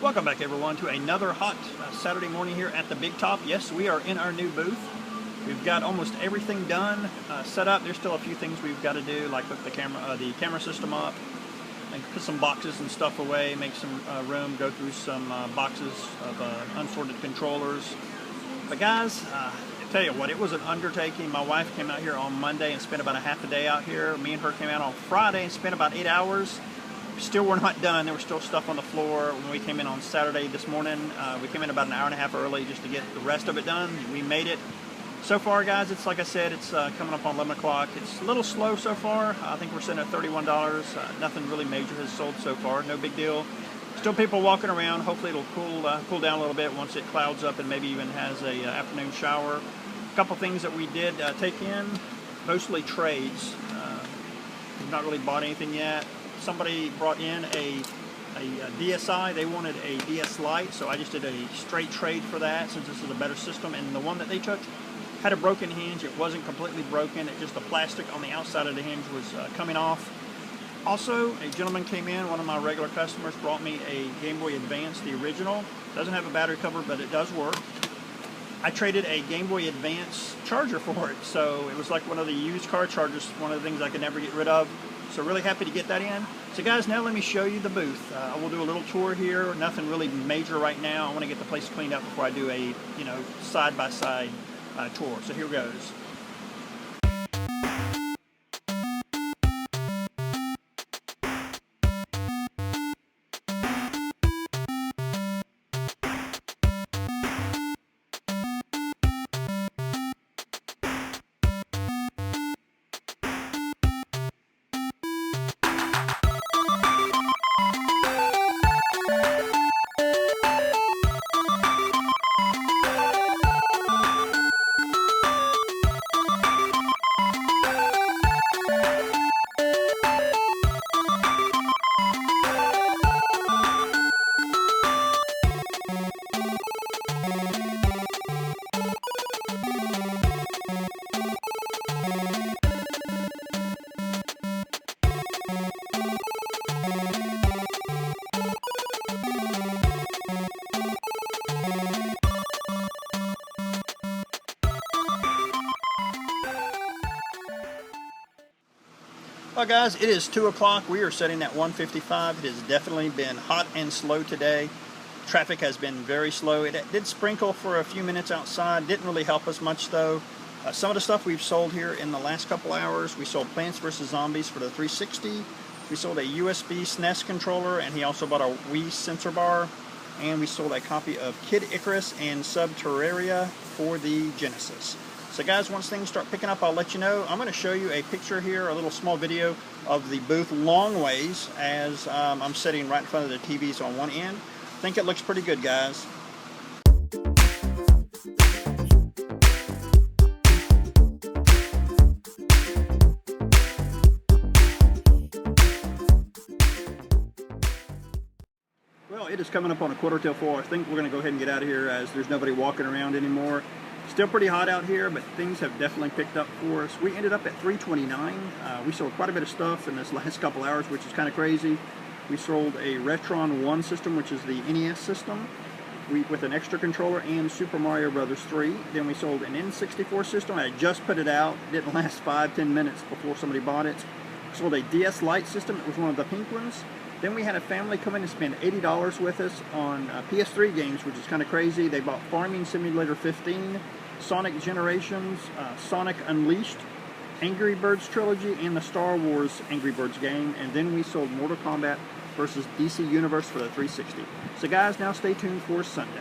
Welcome back everyone to another hot Saturday morning here at the Big Top. Yes, we are in our new booth. We've got almost everything done, set up. There's still a few things we've got to do, like hook the camera system up, and put some boxes and stuff away, make some room, go through some boxes of unsorted controllers. But guys, I tell you what, it was an undertaking. My wife came out here on Monday and spent about a half a day out here. Me and her came out on Friday and spent about 8 hours. Still were not done. There was still stuff on the floor when we came in on Saturday this morning. We came in about an hour and a half early just to get the rest of it done. We made it. So far, guys, it's like I said, it's coming up on 11 o'clock. It's a little slow so far. I think we're sitting at $31. Nothing really major has sold so far. No big deal. Still people walking around. Hopefully it'll cool down a little bit once it clouds up and maybe even has a afternoon shower. A couple things that we did take in, mostly trades. We've not really bought anything yet. Somebody brought in a DSi. They wanted a DS Lite, so I just did a straight trade for that since this is a better system. And the one that they took had a broken hinge. It wasn't completely broken. It just the plastic on the outside of the hinge was coming off. Also, a gentleman came in, one of my regular customers, brought me a Game Boy Advance, the original. Doesn't have a battery cover, but it does work. I traded a Game Boy Advance charger for it, so it was like one of the used car chargers, one of the things I could never get rid of. So really happy to get that in. So guys, now let me show you the booth. I will do a little tour here. Nothing really major right now. I want to get the place cleaned up before I do a, side-by-side tour. So here goes. Well guys, it is 2 o'clock. We are sitting at 1:55. It has definitely been hot and slow today. Traffic has been very slow. It did sprinkle for a few minutes outside. Didn't really help us much though. Some of the stuff we've sold here in the last couple hours. We sold Plants vs. Zombies for the 360. We sold a USB SNES controller, and he also bought a Wii sensor bar. And we sold a copy of Kid Icarus and Subterraria for the Genesis. So guys, once things start picking up, I'll let you know. I'm going to show you a picture here, a little small video of the booth long ways as I'm sitting right in front of the TVs on one end. I think it looks pretty good, guys. Well, it is coming up on 4:45. I think we're going to go ahead and get out of here as there's nobody walking around anymore. Still pretty hot out here, but things have definitely picked up for us. We ended up at 329. We sold quite a bit of stuff in this last couple hours, which is kind of crazy. We sold a Retron 1 system, which is the NES system, with an extra controller, and Super Mario Brothers 3. Then we sold an N64 system. I just put it out. It didn't last 5-10 minutes before somebody bought it. We sold a DS Lite system. It was one of the pink ones. Then we had a family come in and spend $80 with us on PS3 games, which is kind of crazy. They bought Farming Simulator 15, Sonic Generations, Sonic Unleashed, Angry Birds Trilogy, and the Star Wars Angry Birds game. And then we sold Mortal Kombat versus DC Universe for the 360. So guys, now stay tuned for Sunday.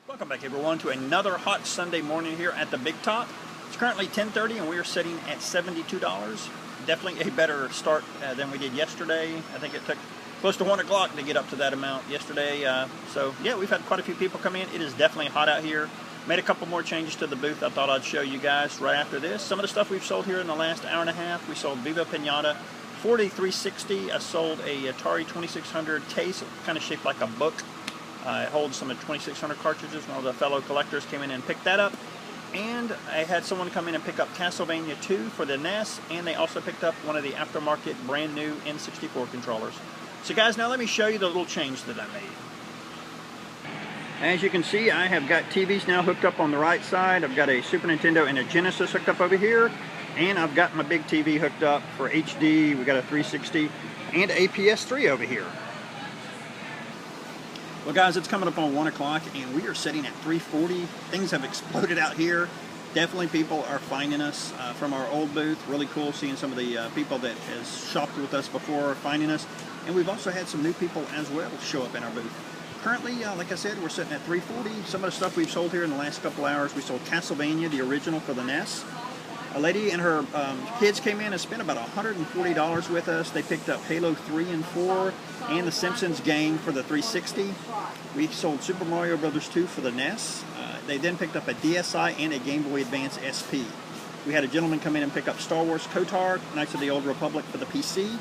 Welcome back everyone to another hot Sunday morning here at the Big Top. It's currently 10:30 and we are sitting at $72. Definitely a better start than we did yesterday. I think it took close to 1 o'clock to get up to that amount yesterday. So yeah, we've had quite a few people come in. It is definitely hot out here. Made a couple more changes to the booth I thought I'd show you guys right after this. Some of the stuff we've sold here in the last hour and a half. We sold Viva Pinata 4360. I sold a Atari 2600 case, kind of shaped like a book. It holds some of the 2600 cartridges. One of the fellow collectors came in and picked that up. And I had someone come in and pick up Castlevania 2 for the NES, and they also picked up one of the aftermarket brand new N64 controllers. So guys, now let me show you the little change that I made. As you can see, I have got TVs now hooked up on the right side. I've got a Super Nintendo and a Genesis hooked up over here. And I've got my big TV hooked up for HD. We got a 360 and a PS3 over here. Well guys, it's coming up on 1 o'clock and we are sitting at 340. Things have exploded out here. Definitely people are finding us from our old booth. Really cool seeing some of the people that has shopped with us before finding us. And we've also had some new people as well show up in our booth. Currently, like I said, we're sitting at 340. Some of the stuff we've sold here in the last couple hours, we sold Castlevania, the original for the NES. A lady and her kids came in and spent about $140 with us. They picked up Halo 3 and 4 and the Simpsons game for the 360. We sold Super Mario Bros. 2 for the NES. They then picked up a DSi and a Game Boy Advance SP. We had a gentleman come in and pick up Star Wars KOTOR, Knights of the Old Republic for the PC.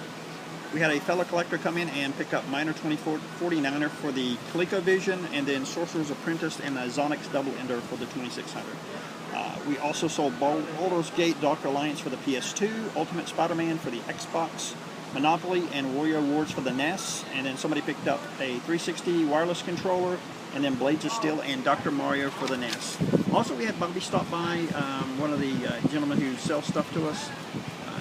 We had a fellow collector come in and pick up Miner 2049er for the ColecoVision, and then Sorcerer's Apprentice and a Zonix Double Ender for the 2600. We also sold Baldur's Gate Dark Alliance for the PS2, Ultimate Spider-Man for the Xbox, Monopoly and Warrior Wars for the NES, and then somebody picked up a 360 wireless controller, and then Blades of Steel and Dr. Mario for the NES. Also, we had Bobby stop by, one of the gentlemen who sells stuff to us.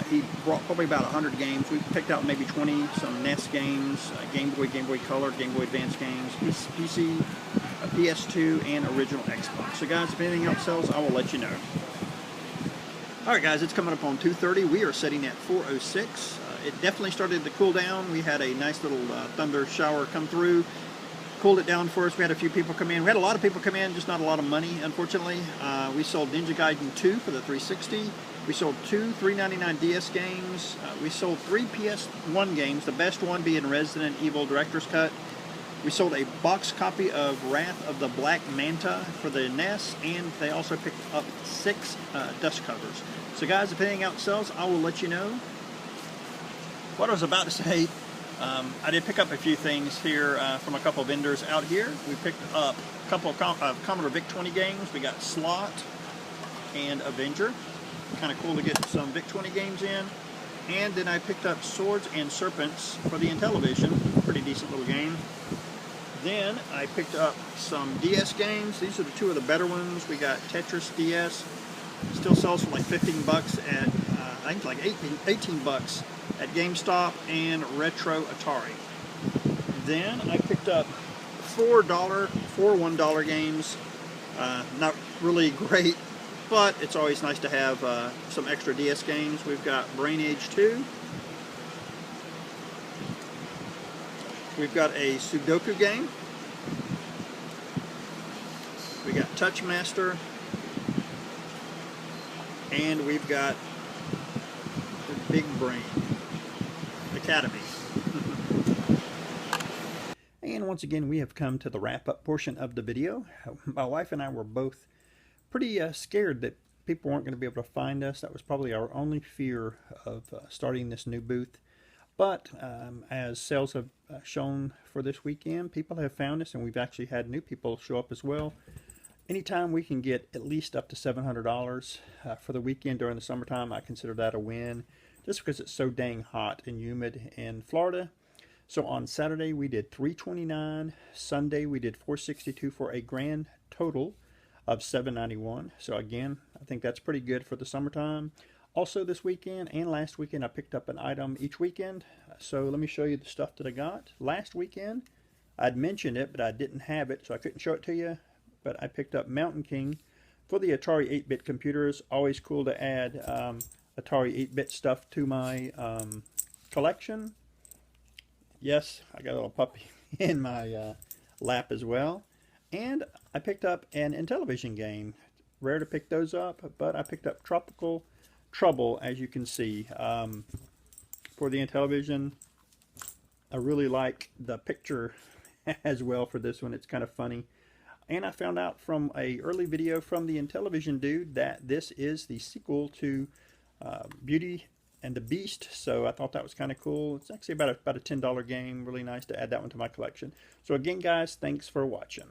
He brought probably about 100 games. We picked out maybe 20, some NES games, Game Boy, Game Boy Color, Game Boy Advance games, PC, PS2, and original Xbox. So guys, if anything else sells, I will let you know. Alright guys, it's coming up on 2:30. We are sitting at 4:06. It definitely started to cool down. We had a nice little thunder shower come through. Cooled it down for us. We had a few people come in. We had a lot of people come in, just not a lot of money, unfortunately. We sold Ninja Gaiden 2 for the 360. We sold 2 $3.99 DS games. We sold 3 PS1 games, the best one being Resident Evil Director's Cut. We sold a box copy of Wrath of the Black Manta for the NES, and they also picked up 6 dust covers. So guys, if anything else sells, I will let you know. What I was about to say, I did pick up a few things here from a couple of vendors out here. We picked up a couple of Commodore VIC-20 games. We got Slot and Avenger. Kind of cool to get some VIC-20 games in. And then I picked up Swords and Serpents for the Intellivision. Pretty decent little game. Then I picked up some DS games. These are the 2 of the better ones. We got Tetris DS. Still sells for like 15 bucks at, I think like 18 bucks at GameStop, and Retro Atari. Then I picked up four $1 games. Not really great, but it's always nice to have some extra DS games. We've got Brain Age 2. We've got a Sudoku game. We got Touchmaster. And we've got the Big Brain Academy. And once again, we have come to the wrap-up portion of the video. My wife and I were both pretty scared that people weren't going to be able to find us. That was probably our only fear of starting this new booth. But as sales have shown for this weekend, people have found us, and we've actually had new people show up as well. Anytime we can get at least up to $700 for the weekend during the summertime, I consider that a win, just because it's so dang hot and humid in Florida. So on Saturday we did $329, Sunday we did $462 for a grand total of $791. So again, I think that's pretty good for the summertime. Also this weekend and last weekend I picked up an item each weekend. So let me show you the stuff that I got. Last weekend I'd mentioned it, but I didn't have it, so I couldn't show it to you. But I picked up Mountain King for the Atari 8-bit computers. Always cool to add Atari 8-bit stuff to my collection. Yes, I got a little puppy in my lap as well. And I picked up an Intellivision game. Rare to pick those up, but I picked up Tropical Trouble, as you can see. For the Intellivision, I really like the picture as well for this one. It's kind of funny. And I found out from a early video from the Intellivision dude that this is the sequel to Beauty and the Beast, so I thought that was kind of cool. It's actually about a $10 game. Really nice to add that one to my collection. So again, guys, thanks for watching.